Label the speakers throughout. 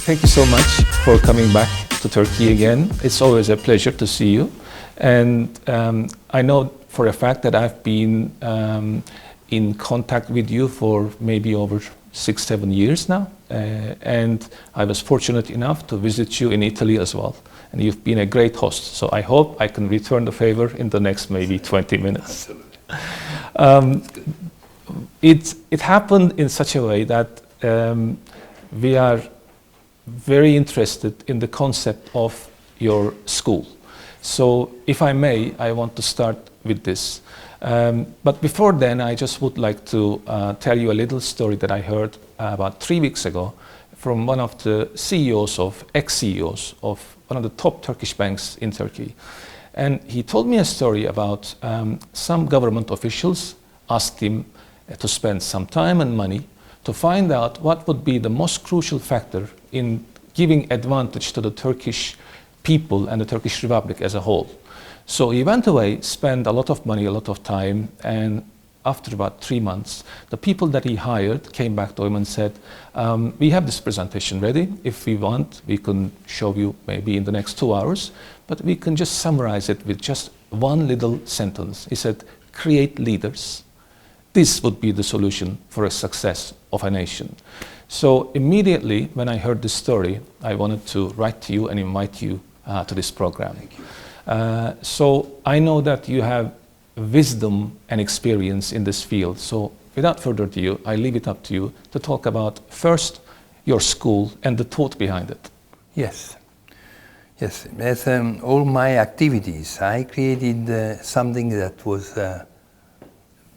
Speaker 1: Thank you so much for coming back to Turkey again. It's always a pleasure to see you. And I know for a fact that I've been in contact with you for maybe over 6-7 years now. And I was fortunate enough to visit you in Italy as well. And you've been a great host. So I hope I can return the favor in the next maybe 20 minutes. It happened in such a way that we are very interested in the concept of your school. So if I may, I want to start with this. But before then, I just would like to tell you a little story that I heard about 3 weeks ago from one of the ex-CEOs of one of the top Turkish banks in Turkey. And he told me a story about some government officials asked him to spend some time and money to find out what would be the most crucial factor in giving advantage to the Turkish people and the Turkish Republic as a whole. So he went away, spent a lot of money, a lot of time, and after about 3 months, the people that he hired came back to him and said, we have this presentation ready. If we want, we can show you maybe in the next 2 hours, but we can just summarize it with just one little sentence. He said, create leaders. This would be the solution for a success of a nation. So immediately when I heard this story, I wanted to write to you and invite you to this program.
Speaker 2: Thank you.
Speaker 1: So I know that you have wisdom and experience in this field. So without further ado, I leave it up to you to talk about first your school and the thought behind it.
Speaker 2: Yes. Yes, as all my activities, I created something that was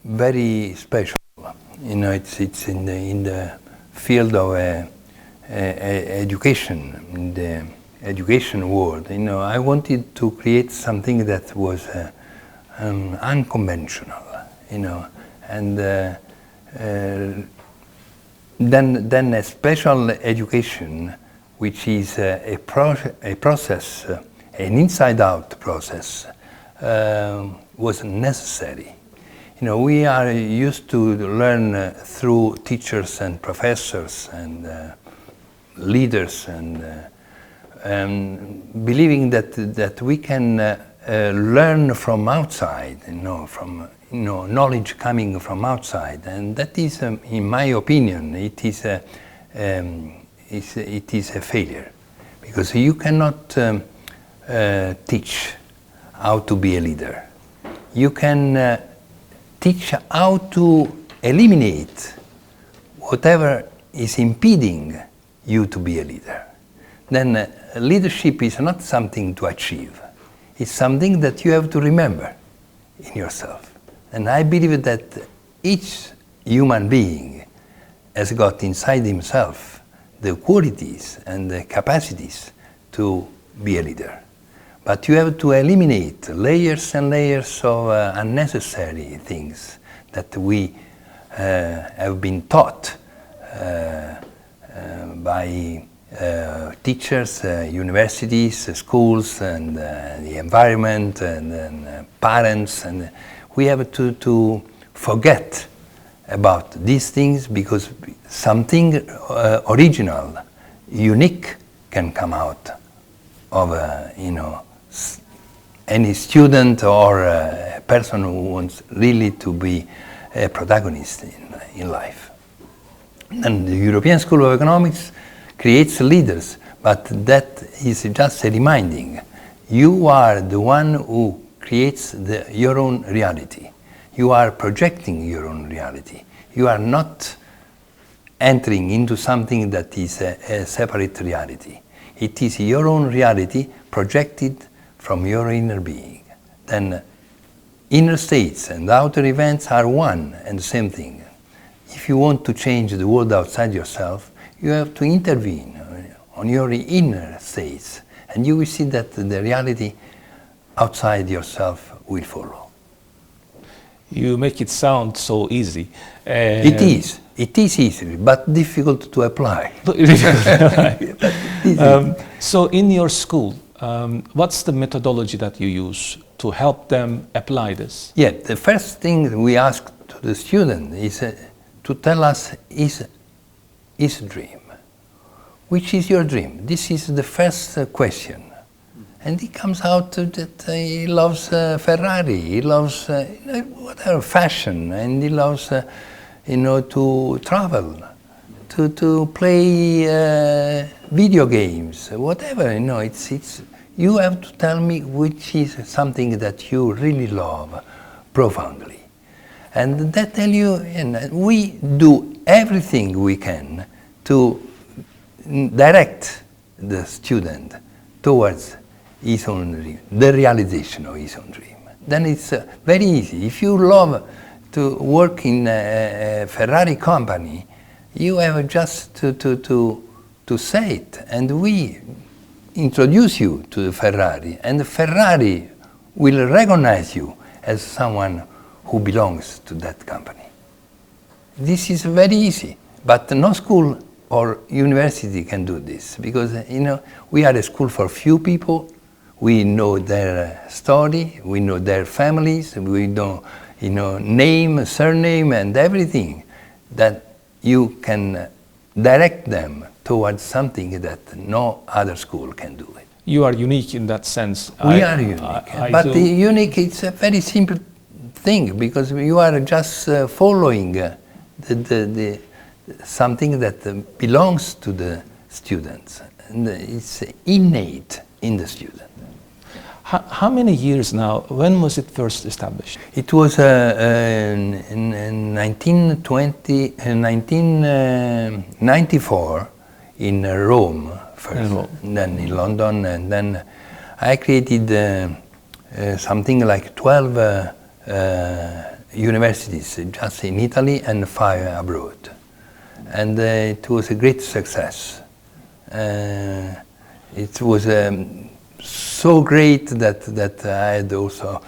Speaker 2: very special. You know, it's in the field of education, in the education world. You know, I wanted to create something that was unconventional. You know, and then a special education, which is a process, an inside-out process, was necessary. You know, we are used to learn through teachers and professors and leaders, and believing that we can learn from outside, from knowledge coming from outside, and that is, in my opinion, it is a failure, because you cannot teach how to be a leader. You can teach how to eliminate whatever is impeding you to be a leader. Then leadership is not something to achieve. It's something that you have to remember in yourself. And I believe that each human being has got inside himself the qualities and the capacities to be a leader. But you have to eliminate layers and layers of unnecessary things that we have been taught by teachers, universities, schools, and the environment, and parents. And we have to forget about these things, because something original, unique, can come out of any student or a person who wants really to be a protagonist in life. And the European School of Economics creates leaders, but that is just a reminding. You are the one who creates your own reality. You are projecting your own reality. You are not entering into something that is a separate reality. It is your own reality projected from your inner being. Then inner states and outer events are one and the same thing. If you want to change the world outside yourself, you have to intervene on your inner states, and you will see that the reality outside yourself will follow.
Speaker 1: You make it sound so easy.
Speaker 2: It is. It is easy, but difficult to apply.
Speaker 1: So in your school, what's the methodology that you use to help them apply this?
Speaker 2: Yeah, the first thing we ask to the student is to tell us his dream. which is your dream? This is the first question. And he comes out that he loves Ferrari, he loves whatever fashion, and he loves to travel, to play video games, whatever. It's you have to tell me which is something that you really love profoundly, and that tell you. And we do everything we can to direct the student towards his own dream, the realization of his own dream. Then it's very easy. If you love to work in a Ferrari company, you have just to say it, and we introduce you to the Ferrari, and the Ferrari will recognize you as someone who belongs to that company. This is very easy, but no school or university can do this, because we are a school for few people. We know their story, we know their families, we know name, surname, and everything, that you can direct them towards something that no other school can do it.
Speaker 1: You are unique in that sense.
Speaker 2: We are unique, but the unique, it's a very simple thing, because you are just following the something that belongs to the students, and it's innate in the student.
Speaker 1: How many years now? When was it first established?
Speaker 2: It was in 1994 in Rome first, and then in London, and then I created something like 12 universities just in Italy and 5 abroad. And it was a great success. It was so great that I had also,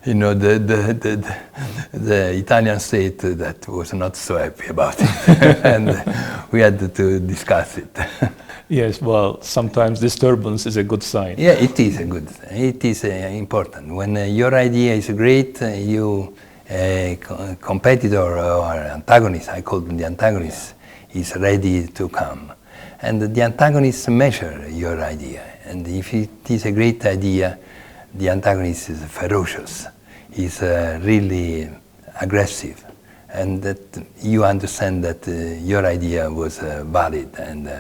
Speaker 2: the Italian state that was not so happy about it, and we had to discuss it.
Speaker 1: Yes, well, sometimes disturbance is a good sign.
Speaker 2: Yeah, it is a good. It is important when your idea is great. You, competitor or antagonist, I call them the antagonist, is ready to come, and the antagonist measure your idea. And if it is a great idea, the antagonist is ferocious, is really aggressive, and that you understand that your idea was valid and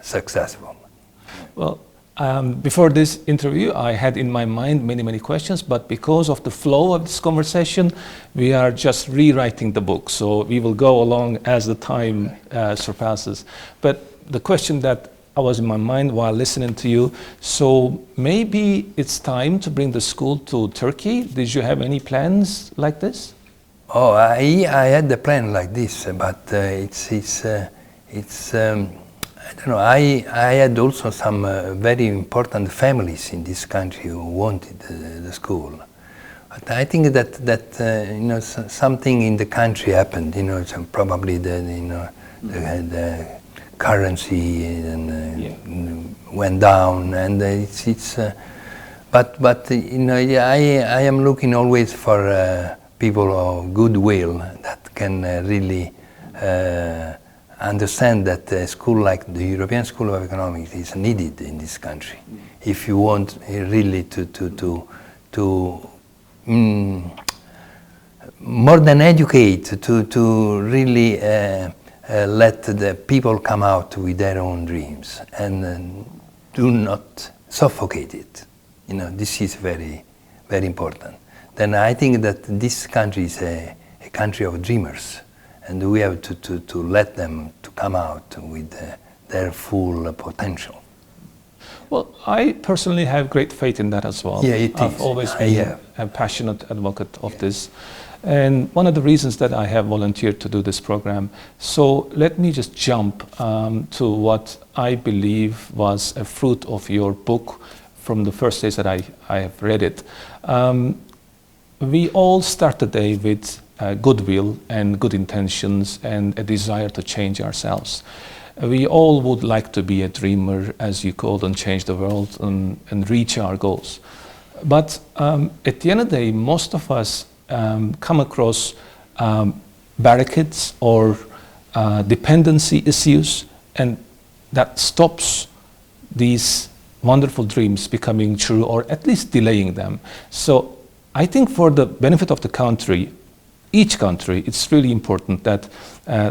Speaker 2: successful.
Speaker 1: Well, before this interview, I had in my mind many questions, but because of the flow of this conversation, we are just rewriting the book. So we will go along as the time surpasses. But the question that was in my mind while listening to you, so maybe it's time to bring the school to Turkey. Did you have any plans like this?
Speaker 2: Oh, I had a plan like this, but it's I don't know. I had also some very important families in this country who wanted the school, but I think that something in the country happened. So probably the currency went down, and but I am looking always for people of goodwill that can really understand that a school like the European School of Economics is needed in this country. If you want really to more than educate, to really let the people come out with their own dreams and do not suffocate it. This is very, very important. Then I think that this country is a country of dreamers, and we have to let them to come out with their full potential.
Speaker 1: Well, I personally have great faith in that as well.
Speaker 2: Yeah, it
Speaker 1: I've
Speaker 2: is.
Speaker 1: always been a passionate advocate of this. And one of the reasons that I have volunteered to do this program, so let me just jump to what I believe was a fruit of your book from the first days that I have read it. We all start the day with goodwill and good intentions and a desire to change ourselves. We all would like to be a dreamer, as you called, and change the world and reach our goals. But at the end of the day, most of us come across barricades or dependency issues, and that stops these wonderful dreams becoming true, or at least delaying them. So I think for the benefit of the country, each country, it's really important that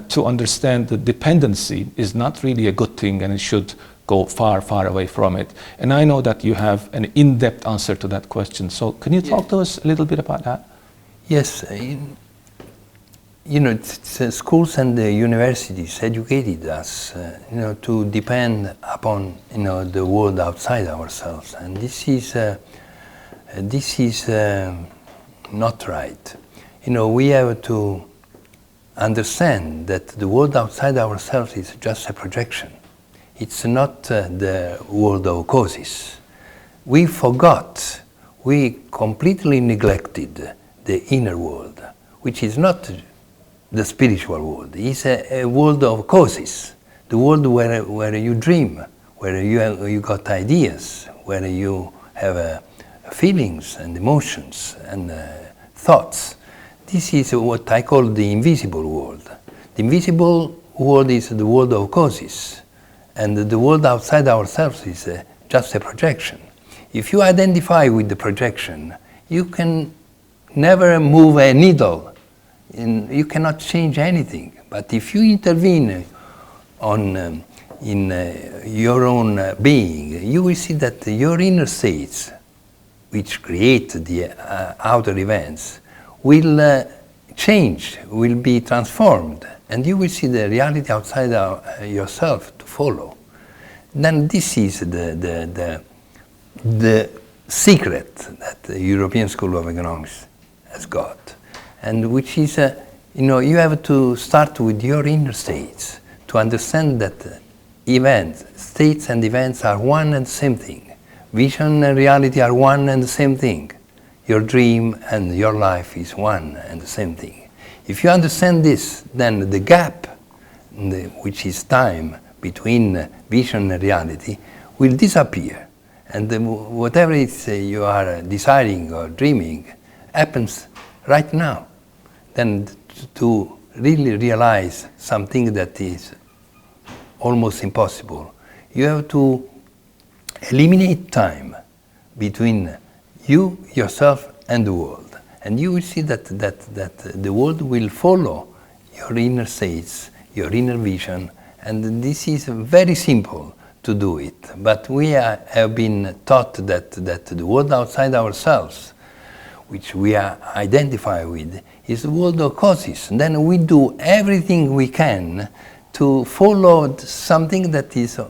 Speaker 1: to understand that dependency is not really a good thing, and it should go far, far away from it. And I know that you have an in-depth answer to that question. So can you talk to us a little bit about that?
Speaker 2: Yes. You know, schools and the universities educated us, you know, to depend upon, you know, the world outside ourselves, and this is not right. You know, we have to understand that the world outside ourselves is just a projection. It's not the world of causes. We forgot, we completely neglected the inner world, which is not the spiritual world. It's a world of causes, the world where you dream, where you got ideas, where you have feelings and emotions and thoughts. This is what I call the invisible world. The invisible world is the world of causes, and the world outside ourselves is just a projection. If you identify with the projection, you can never move a needle. You cannot change anything. But if you intervene in your own being, you will see that your inner states, which create the outer events, will change, will be transformed, and you will see the reality outside yourself to follow. Then this is the secret that the European School of Economics has got. And which is, you know, you have to start with your inner states to understand that events, states and events are one and the same thing. Vision and reality are one and the same thing. Your dream and your life is one and the same thing. If you understand this, then the gap, which is time between vision and reality, will disappear. And whatever you are desiring or dreaming happens right now. Then to really realize something that is almost impossible, you have to eliminate time between you, yourself, and the world. And you will see that the world will follow your inner states, your inner vision, and this is very simple to do it. But we have been taught that the world outside ourselves, which we identify with, is the world of causes. And then we do everything we can to follow something that is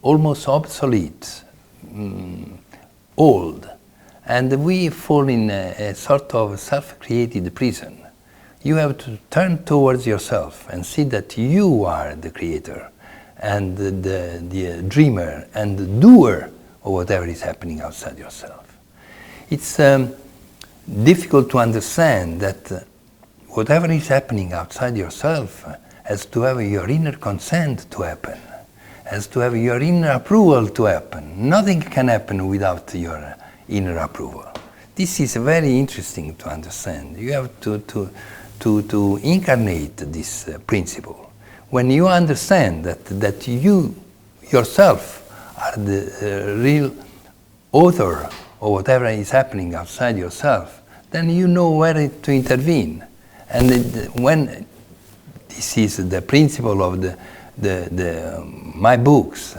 Speaker 2: almost obsolete, old. And we fall in a sort of self-created prison. You have to turn towards yourself and see that you are the creator and the dreamer and the doer of whatever is happening outside yourself. It's difficult to understand that whatever is happening outside yourself has to have your inner consent to happen, has to have your inner approval to happen. Nothing can happen without your inner approval. This is very interesting to understand. You have to incarnate this principle. When you understand that you yourself are the real author of whatever is happening outside yourself, then you know where to intervene. And when this is the principle of my books,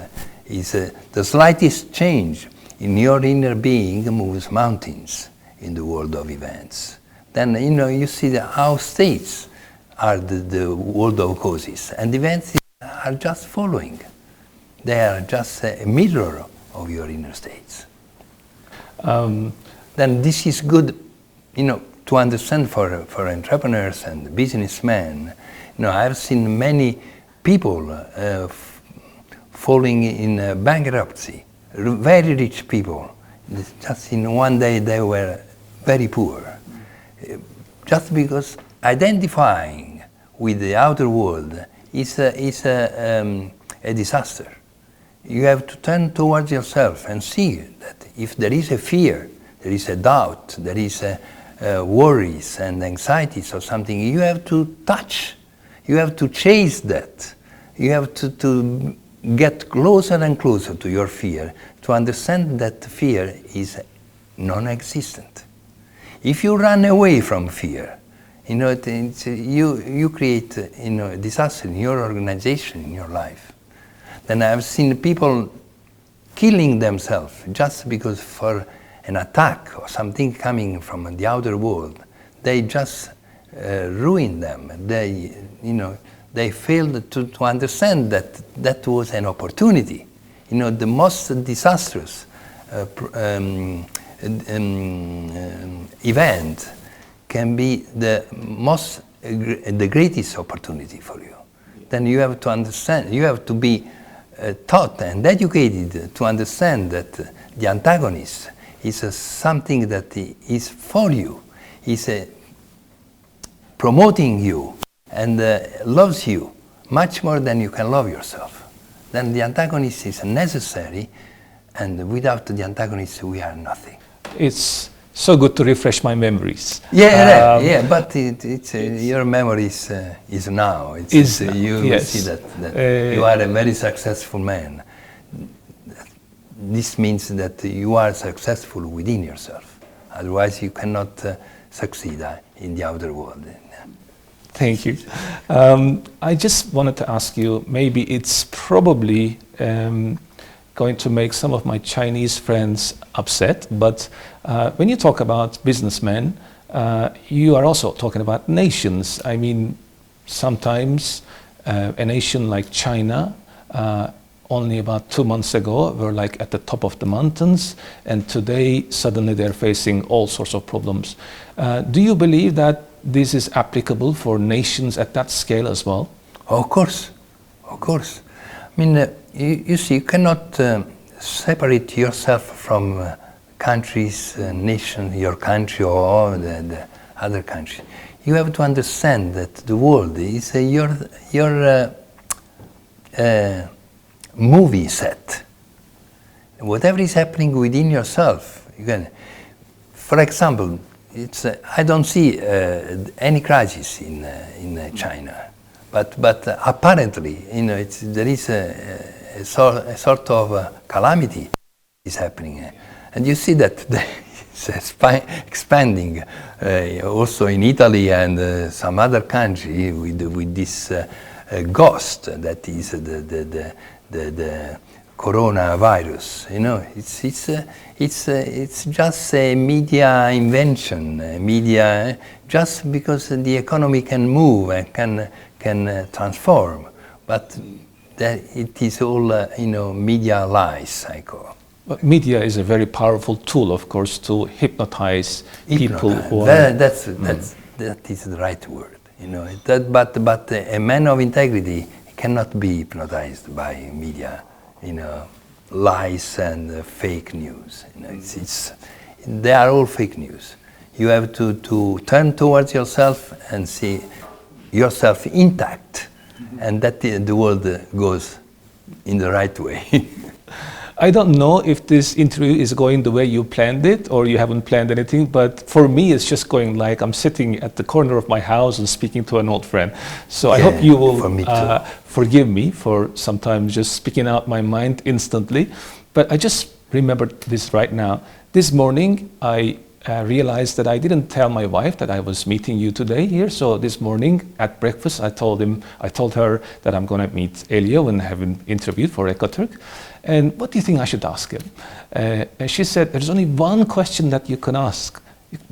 Speaker 2: is the slightest change in your inner being moves mountains in the world of events. Then you see how states are the world of causes, and events are just following. They are just a mirror of your inner states. Then this is good, to understand for entrepreneurs and businessmen. I've seen many people falling in bankruptcy, very rich people. Just in one day they were very poor. Just because identifying with the outer world is a disaster. You have to turn towards yourself and see that if there is a fear, there is a doubt, there is worries and anxieties or something, you have to touch, you have to chase that, you have to get closer and closer to your fear, to understand that fear is non-existent. If you run away from fear, you know, you create, you know, disaster in your organization, in your life. Then I've seen people killing themselves just because for an attack or something coming from the outer world, they just ruin them. They, you know, they failed to understand that that was an opportunity. You know, the most disastrous event can be the greatest opportunity for you. Then you have to understand, you have to be taught and educated to understand that the antagonist is something that is for you, is promoting you and loves you much more than you can love yourself. Then the antagonist is necessary, and without the antagonist we are nothing.
Speaker 1: It's so good to refresh my memories.
Speaker 2: Yeah, but your memory is now. You see that you are a very successful man. This means that you are successful within yourself. Otherwise, you cannot succeed in the outer world.
Speaker 1: Thank you. I just wanted to ask you, maybe it's probably going to make some of my Chinese friends upset, but when you talk about businessmen, you are also talking about nations. I mean, sometimes a nation like China, only about 2 months ago, were like at the top of the mountains, and today suddenly they're facing all sorts of problems. Do you believe that this is applicable for nations at that scale as well?
Speaker 2: Of course, of course. I mean, you see, you cannot separate yourself from countries, nation, your country or the other country. You have to understand that the world is your movie set. Whatever is happening within yourself, you can. For example, I don't see any crisis in China, but apparently, you know, there is a sort of calamity is happening, and you see that it's expanding also in Italy and some other country with this ghost that is the coronavirus. You know, it's just a media invention, media just because the economy can move and can transform, but it is all you know, media lies, I call.
Speaker 1: But media is a very powerful tool, of course, to hypnotize people who are.
Speaker 2: That is the right word, you know. But a man of integrity cannot be hypnotized by media, you know, lies and fake news. You know, they are all fake news. You have to turn towards yourself and see yourself intact, and that the world goes in the right way.
Speaker 1: I don't know if this interview is going the way you planned it or you haven't planned anything, but for me it's just going like I'm sitting at the corner of my house and speaking to an old friend. So I hope you will forgive me for sometimes just speaking out my mind instantly. But I just remembered this right now. This morning I realized that I didn't tell my wife that I was meeting you today here. So this morning at breakfast I told her that I'm going to meet Elio and have him interviewed for EKOTURK. And what do you think I should ask him? And she said, there's only one question that you can ask.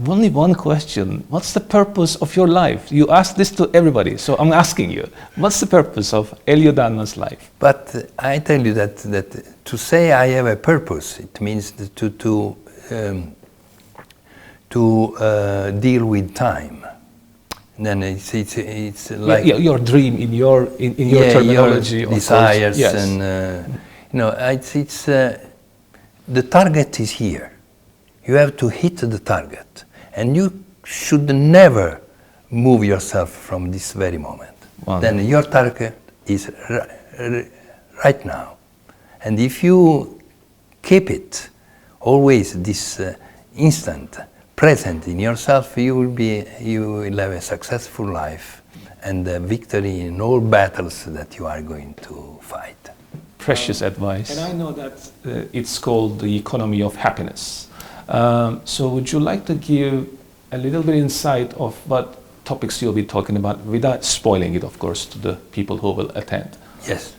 Speaker 1: Only one question. What's the purpose of your life? You ask this to everybody, so I'm asking you. What's the purpose of Elio D'Anna's life?
Speaker 2: But I tell you that to say I have a purpose, it means to deal with time. And then it's like
Speaker 1: your dream in your terminology,
Speaker 2: your desires,
Speaker 1: yes.
Speaker 2: And you know, it's the target is here. You have to hit the target, and you should never move yourself from this very moment. Wow. Then your target is right now, and if you keep it always this instant present in yourself, you will have a successful life and a victory in all battles that you are going to fight.
Speaker 1: precious advice.
Speaker 3: And I know that
Speaker 1: It's called the economy of happiness. So would you like to give a little bit insight of what topics you'll be talking about without spoiling it, of course, to the people who will attend?
Speaker 2: Yes.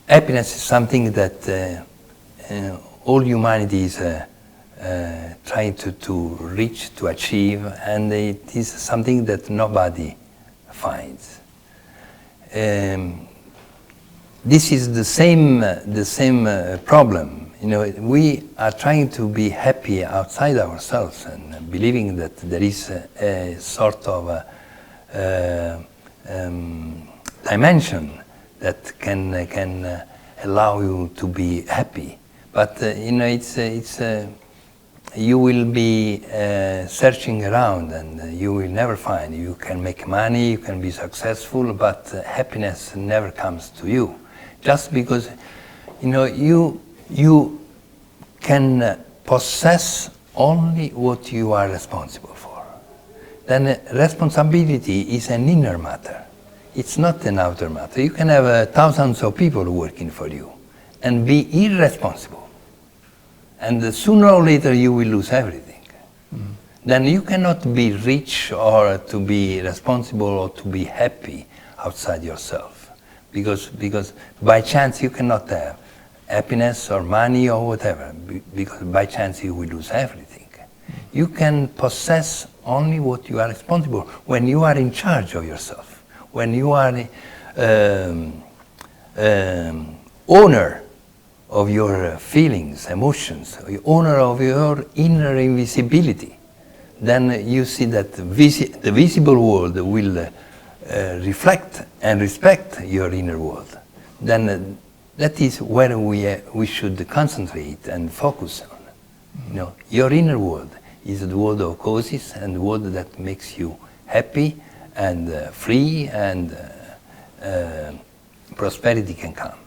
Speaker 2: Happiness is something that all humanity is trying to reach, to achieve, and it is something that nobody finds. This is the same problem. You know, we are trying to be happy outside ourselves and believing that there is a sort of dimension that can allow you to be happy. But you know, you will be searching around and you will never find. You can make money, you can be successful, but happiness never comes to you. Just because, you know, you can possess only what you are responsible for. Then responsibility is an inner matter. It's not an outer matter. You can have thousands of people working for you and be irresponsible. And sooner or later you will lose everything. Mm. Then you cannot be rich or to be responsible or to be happy outside yourself. Because by chance you cannot have happiness or money or whatever, because by chance you will lose everything. You can possess only what you are responsible when you are in charge of yourself, when you are owner of your feelings, emotions, owner of your inner invisibility. Then you see that the visible world will reflect and respect your inner world. Then that is where we should concentrate and focus on. You know, your inner world is the world of causes and the world that makes you happy and free, and prosperity can come.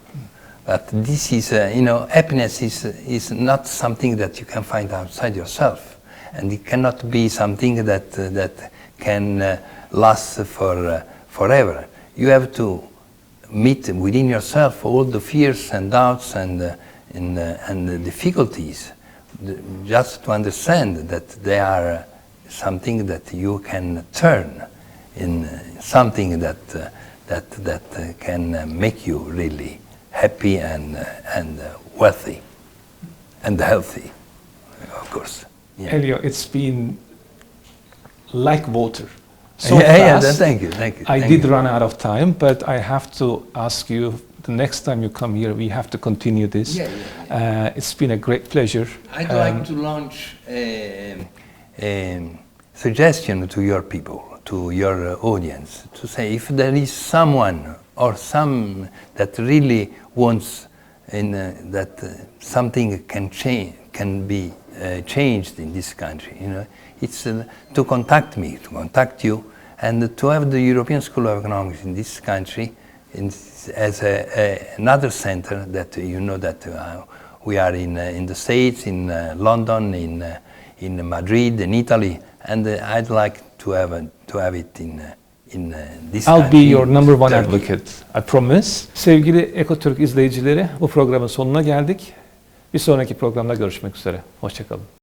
Speaker 2: But this is, you know, happiness is not something that you can find outside yourself, and it cannot be something that can last forever. You have to meet within yourself all the fears and doubts and the difficulties, just to understand that they are something that you can turn in something that can make you really happy and wealthy and healthy, of course. Yeah.
Speaker 1: Elio, it's been like water. So
Speaker 2: yeah,
Speaker 1: fast.
Speaker 2: Thank you.
Speaker 1: I did run out of time, but I have to ask you, the next time you come here, we have to continue this. It's been a great pleasure.
Speaker 2: I'd like to launch a suggestion to your people, to your audience, to say if there is someone or some that really wants that something can be changed in this country, you know, it's to contact me, to contact you, and to have the European School of Economics in this country as another center that you know that we are in the States, in London, in Madrid, in Italy, and I'd like to have it in this
Speaker 1: I'll
Speaker 2: country.
Speaker 1: be your number one
Speaker 2: Turkey.
Speaker 1: advocate, I promise. Sevgili EKOTURK izleyicileri, bu programın sonuna geldik. Bir sonraki programda görüşmek üzere. Hoşça kalın.